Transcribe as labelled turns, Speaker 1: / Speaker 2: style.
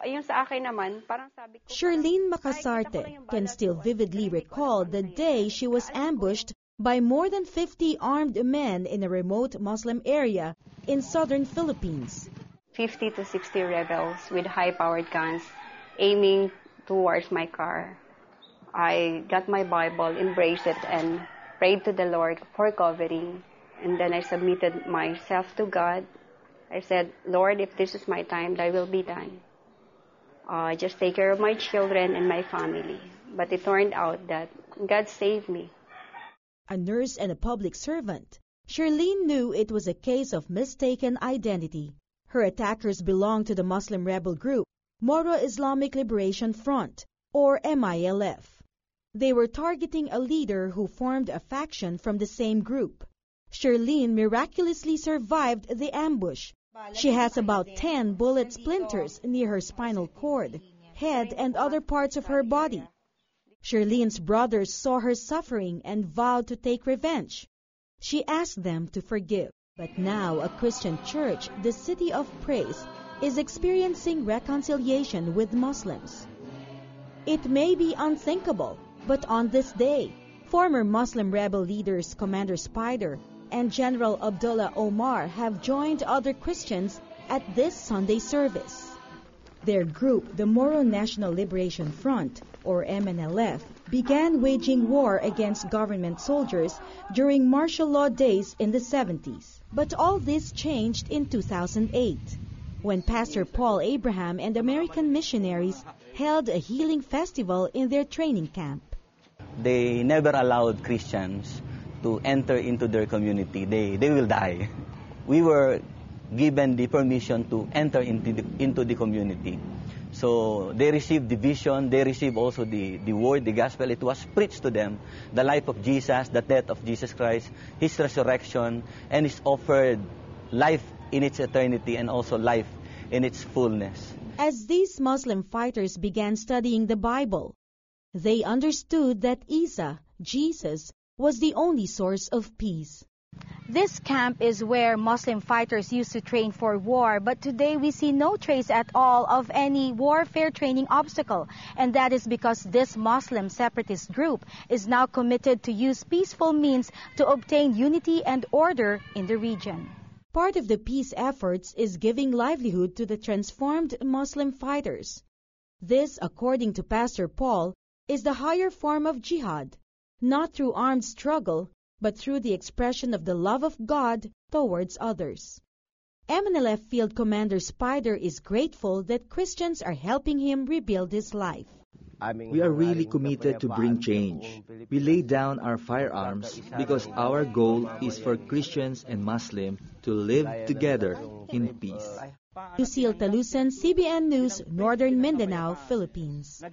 Speaker 1: ayun sa akin naman, parang sabi ko,
Speaker 2: Charlene Macasarte can still vividly recall the day she was ambushed by more than 50 armed men in a remote Muslim area in southern Philippines.
Speaker 1: 50 to 60 rebels with high-powered guns aiming towards my car. I got my Bible, embraced it, and prayed to the Lord for covering. And then I submitted myself to God. I said, Lord, if this is my time, thy will be done. Just take care of my children and my family. But it turned out that God saved me.
Speaker 2: A nurse and a public servant, Charlene knew it was a case of mistaken identity. Her attackers belonged to the Muslim rebel group, Moro Islamic Liberation Front, or MILF. They were targeting a leader who formed a faction from the same group. Charlene miraculously survived the ambush. She has about 10 bullet splinters near her spinal cord, head, and other parts of her body. Charlene's brothers saw her suffering and vowed to take revenge. She asked them to forgive. But now a Christian church, the City of Praise, is experiencing reconciliation with Muslims. It may be unthinkable, but on this day, former Muslim rebel leaders Commander Spider and General Abdullah Omar have joined other Christians at this Sunday service. Their group, the Moro National Liberation Front, or MNLF, began waging war against government soldiers during martial law days in the 70s. But all this changed in 2008, when Pastor Paul Abraham and American missionaries held a healing festival in their training camp.
Speaker 3: They never allowed Christians to enter into their community. They will die. We were given the permission to enter into the community. So they received the vision, they received also the word, the gospel. It was preached to them, the life of Jesus, the death of Jesus Christ, His resurrection, and His offered life in its eternity and also life in its fullness.
Speaker 2: As these Muslim fighters began studying the Bible, they understood that Isa, Jesus, was the only source of peace.
Speaker 4: This camp is where Muslim fighters used to train for war, but today we see no trace at all of any warfare training obstacle. And that is because this Muslim separatist group is now committed to use peaceful means to obtain unity and order in the region.
Speaker 2: Part of the peace efforts is giving livelihood to the transformed Muslim fighters. This, according to Pastor Paul, is the higher form of jihad, not through armed struggle, but through the expression of the love of God towards others. MNLF Field Commander Spider is grateful that Christians are helping him rebuild his life.
Speaker 5: We are really committed to bring change. We lay down our firearms because our goal is for Christians and Muslims to live together in peace.
Speaker 2: Lucille Talusan, CBN News, Northern Mindanao, Philippines.